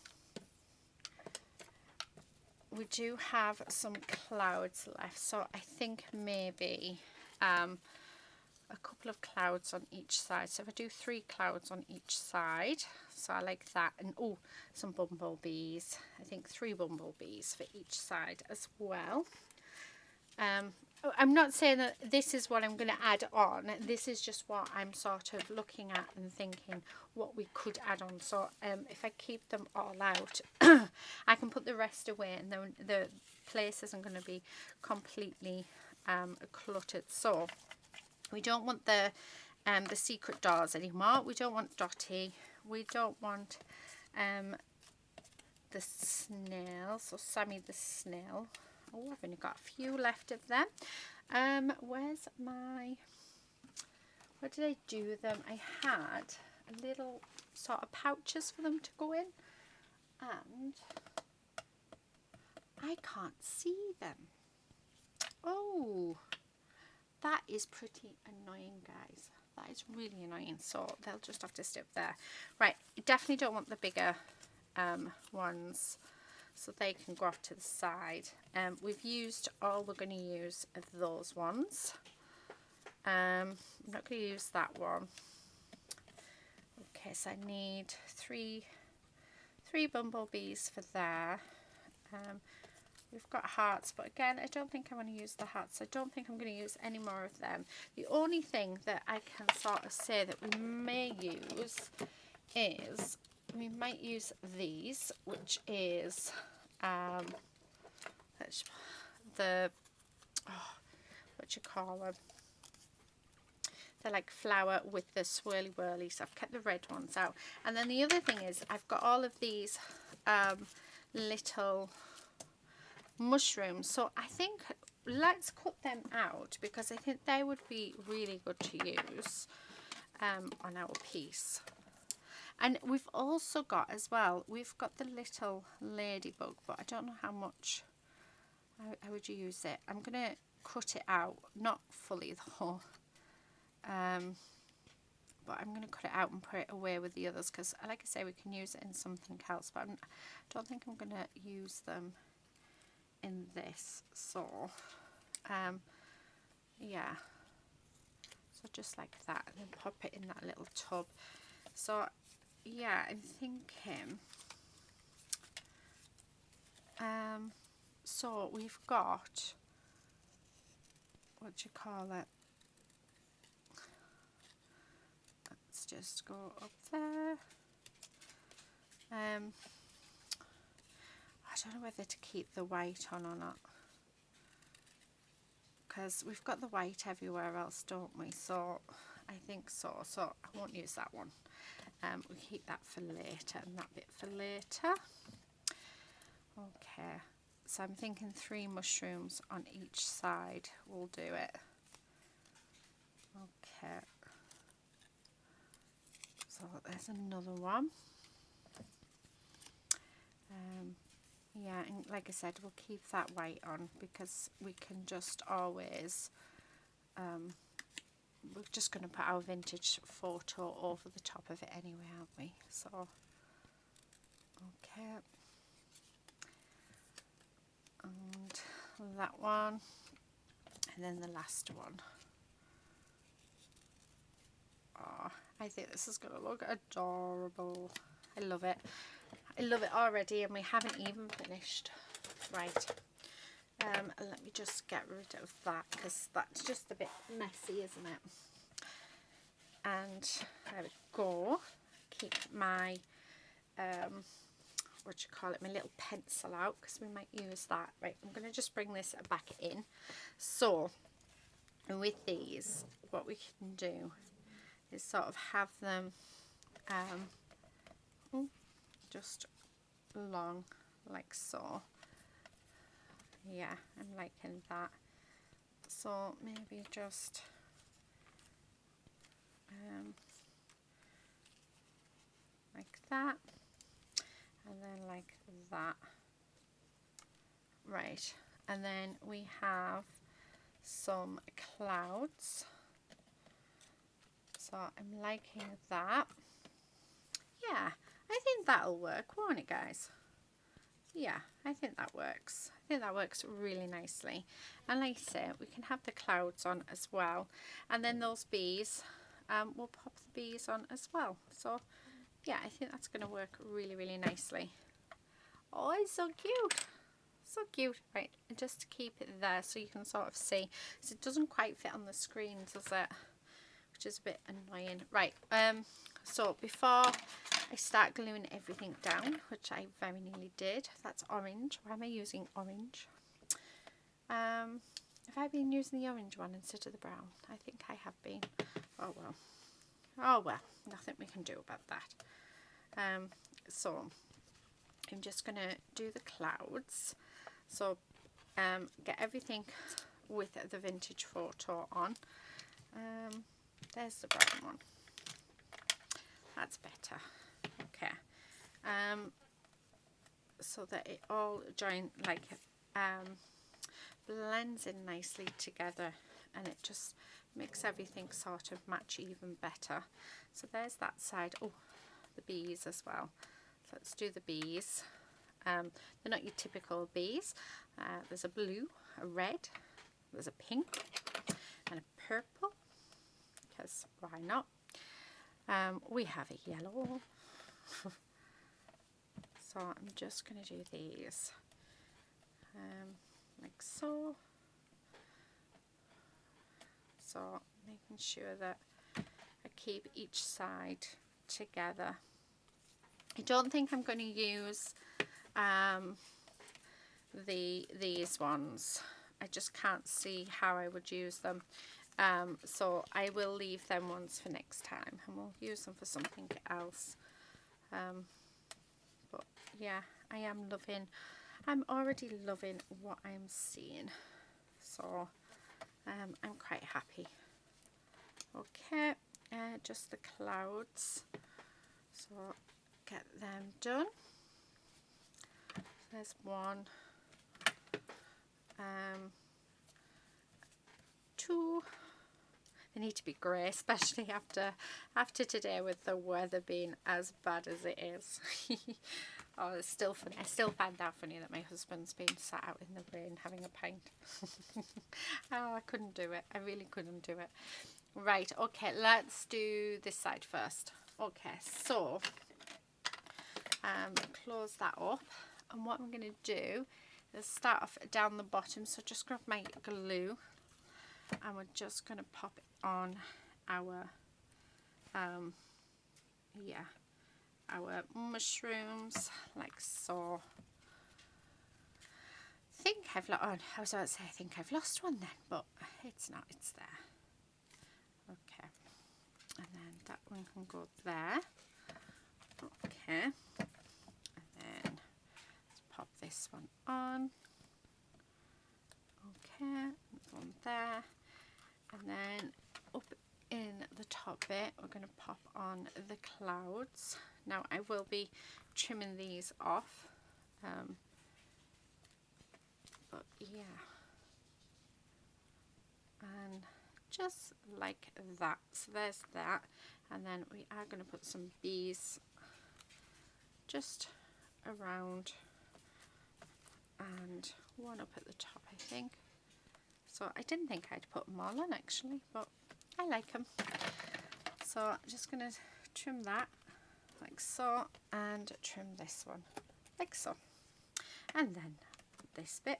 We do have some clouds left, so I think maybe a couple of clouds on each side. So if I do 3 clouds on each side, so I like that. And oh, some bumblebees. I think 3 bumblebees for each side as well. I'm not saying that this is what I'm going to add on. This is just what I'm sort of looking at and thinking what we could add on. So if I keep them all out, I can put the rest away, and then the place isn't going to be completely cluttered. So we don't want the secret doors anymore. We don't want Dotty. We don't want the snail. So Sammy the snail. Oh, I've only got a few left of them. Where's my... Where did I do them? I had a little sort of pouches for them to go in, and I can't see them. Oh, that is pretty annoying, guys. That is really annoying. So they'll just have to stay up there. Right, you definitely don't want the bigger ones, so they can go off to the side. We've used all we're going to use of those ones. I'm not going to use that one. Okay, so I need three bumblebees for there. We've got hearts, but again, I don't think I want to use the hearts. I don't think I'm going to use any more of them. The only thing that I can sort of say that we may use is, we might use these, which is the, what you call them? They're like flour with the swirly whirlies. I've kept the red ones out. And then the other thing is, I've got all of these little mushrooms. So I think let's cut them out, because I think they would be really good to use on our piece. And we've also got as well, we've got the little ladybug, but I don't know how much, how would you use it? I'm going to cut it out, not fully though. But I'm going to cut it out and put it away with the others, because like I say, we can use it in something else, but I don't think I'm going to use them in this. So yeah, so just like that, and then pop it in that little tub. So yeah, I'm thinking so we've got, what do you call it, let's just go up there. I don't know whether to keep the white on or not, because we've got the white everywhere else, don't we? So I think so. So I won't use that one. We'll keep that for later, and that bit for later. Okay, so I'm thinking 3 mushrooms on each side will do it. Okay, so there's another one. Yeah, and like I said, we'll keep that white on, because we can just always, we're just going to put our vintage photo over the top of it anyway, aren't we? So, okay. And that one, and then the last one. Oh, I think this is going to look adorable. I love it. I love it already, and we haven't even finished. Right. Let me just get rid of that because that's just a bit messy, isn't it? And there we go. Keep my what do you call it, my little pencil out because we might use that. Right, I'm going to just bring this back in. So with these, what we can do is sort of have them just long like so. Yeah, I'm liking that. So maybe just like that, and then like that. Right, and then we have some clouds. So I'm liking that. Yeah, I think that'll work, won't it, guys? Yeah, I think that works. I think that works really nicely. And like I say, we can have the clouds on as well. And then those bees, we'll pop the bees on as well. So yeah, I think that's going to work really, really nicely. Oh, it's so cute. So cute. Right, and just to keep it there so you can sort of see. So it doesn't quite fit on the screen, does it? Which is a bit annoying. Right, so before I start gluing everything down, which I very nearly did. That's orange. Why am I using orange? Have I been using the orange one instead of the brown? I think I have been. Oh well. Oh well. Nothing we can do about that. So I'm just going to do the clouds. So get everything with the vintage photo on. There's the brown one. That's better. Okay. So that it all blends in nicely together, and it just makes everything sort of match even better. So there's that side. Oh, the bees as well. So let's do the bees. They're not your typical bees. There's a blue, a red, there's a pink, and a purple, because why not? We have a yellow. So I'm just going to do these like so. So making sure that I keep each side together. I don't think I'm going to use these ones. I just can't see how I would use them. So I will leave them ones for next time, and we'll use them for something else. But yeah, I'm already loving what I'm seeing. So I'm quite happy. Okay, just the clouds. So get them done. There's one, 2. They need to be grey, especially after today with the weather being as bad as it is. Oh, it's still funny. I still find that funny that my husband's been sat out in the rain having a pint. Oh, I couldn't do it. I really couldn't do it. Right, okay, let's do this side first. Okay, so close that up, and what I'm going to do is start off down the bottom. So just grab my glue, and we're just going to pop it on our our mushrooms like so. I was about to say I think I've lost one then, but it's not, it's there. Okay, and then that one can go there. Okay, and then let's pop this one on. Okay, one there, and then up in the top bit we're going to pop on the clouds. Now I will be trimming these off, but yeah, and just like that. So there's that, and then we are going to put some bees just around, and one up at the top, I think. So I didn't think I'd put them all on actually, but I like them. So I'm just going to trim that like so, and trim this one like so, and then this bit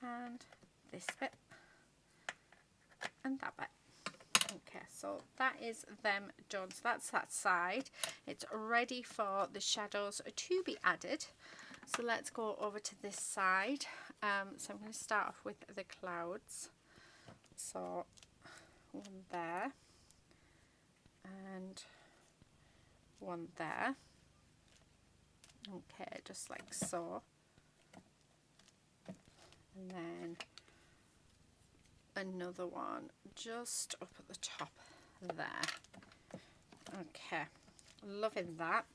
and this bit and that bit. Okay, so that is them done. So that's that side. It's ready for the shadows to be added. So let's go over to this side. So I'm going to start off with the clouds. So one there and one there. Okay, just like so. And then another one just up at the top there. Okay, loving that.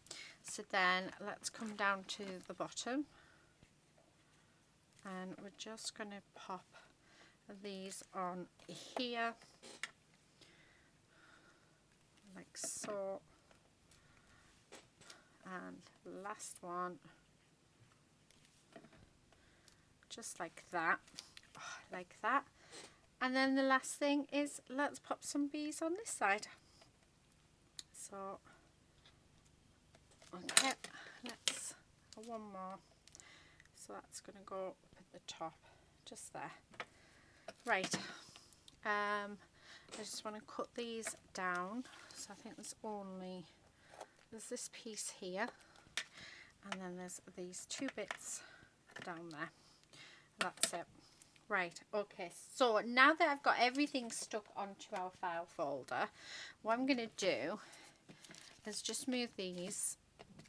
So then let's come down to the bottom, and we're just going to pop these on here like so, and last one just like that, like that. And then the last thing is, let's pop some bees on this side. So okay, let's one more. So that's going to go up at the top, just there. Right, I just want to cut these down. So I think there's this piece here, and then there's these two bits down there. That's it. Right, okay, so now that I've got everything stuck onto our file folder, what I'm going to do is just move these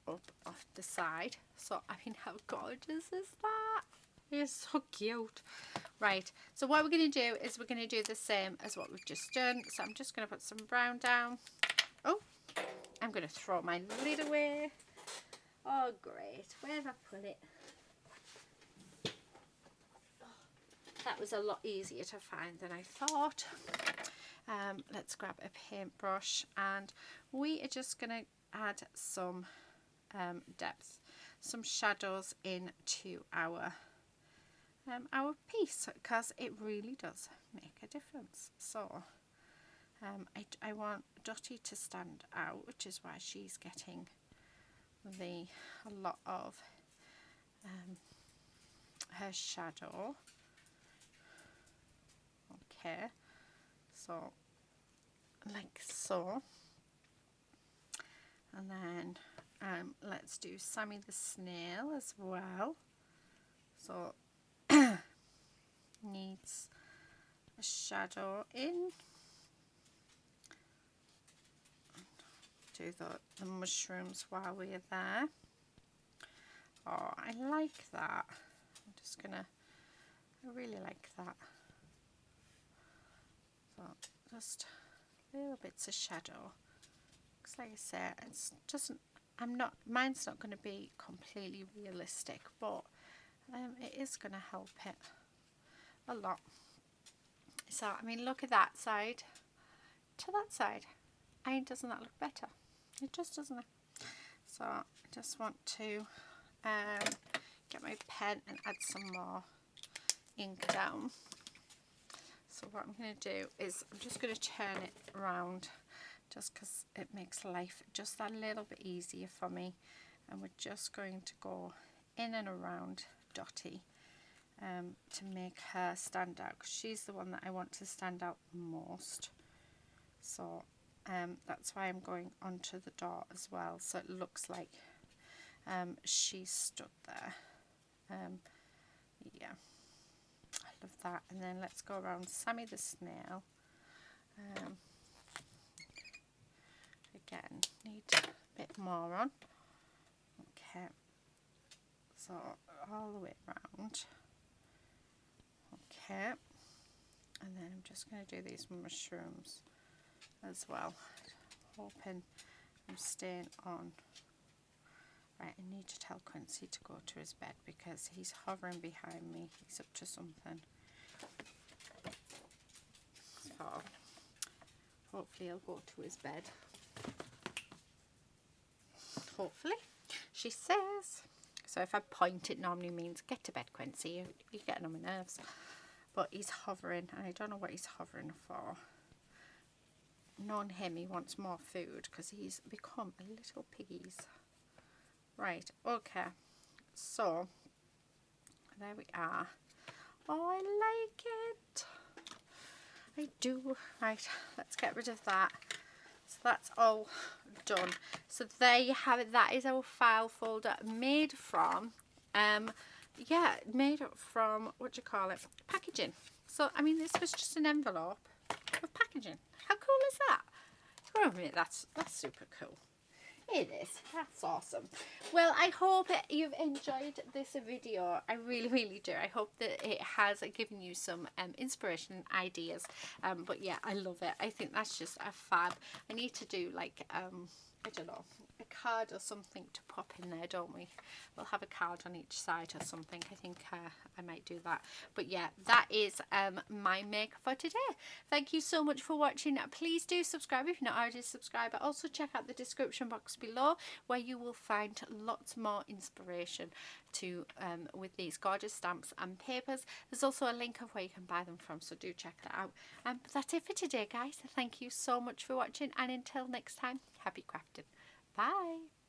up off the side. So, I mean, how gorgeous is that? It's so cute. Right, so what we're going to do is we're going to do the same as what we've just done. So I'm just going to put some brown down. Oh, I'm going to throw my lid away. Oh, great. Where have I put it? That was a lot easier to find than I thought. Let's grab a paintbrush, and we are just going to add some depth, some shadows into our piece, because it really does make a difference. So I want Dotty to stand out, which is why she's getting a lot of her shadow. Okay, so like so, and then let's do Sammy the snail as well. So needs a shadow in. Do the mushrooms while we're there. Oh, I like that. I'm just gonna, I really like that. So just little bits of shadow. Because like I said, it's just, mine's not going to be completely realistic, but it is going to help it a lot. So, I mean, look at that side to that side. Doesn't that look better? It just doesn't. So I just want to get my pen and add some more ink down. So what I'm going to do is I'm just going to turn it around, just because it makes life just a little bit easier for me. And we're just going to go in and around Dotty to make her stand out, because she's the one that I want to stand out most. So that's why I'm going onto the door as well, so it looks like she stood there. Yeah, I love that. And then let's go around Sammy the snail. Again, need a bit more on. Okay, so all the way around. Okay, and then I'm just going to do these mushrooms as well, hoping I'm staying on. Right, I need to tell Quincy to go to his bed because he's hovering behind me. He's up to something. So hopefully he'll go to his bed. Hopefully, she says. So if I point, it normally means get to bed, Quincy. You're getting on my nerves. But he's hovering, and I don't know what he's hovering for. knowing him, he wants more food because he's become a little piggies. Right, okay, so there we are. Oh, I like it. I do. Right, let's get rid of that. So that's all done. So there you have it. That is our file folder made from yeah, made from, what do you call it, packaging. So I mean, this was just an envelope with packaging. How cool is that? Oh, that's super cool. It is. That's awesome. Well, I hope you've enjoyed this video. I really, really do. I hope that it has given you some inspiration and ideas. But yeah, I love it. I think that's just a fab. I need to do like, I don't know, a card or something to pop in there, don't we? We'll have a card on each side or something. I think I might do that. But yeah, that is my make for today. Thank you so much for watching. Please do subscribe if you're not already subscribed. Also check out the description box below where you will find lots more inspiration to with these gorgeous stamps and papers. There's also a link of where you can buy them from, so do check that out. But that's it for today, guys. Thank you so much for watching, and until next time, happy crafting. Bye.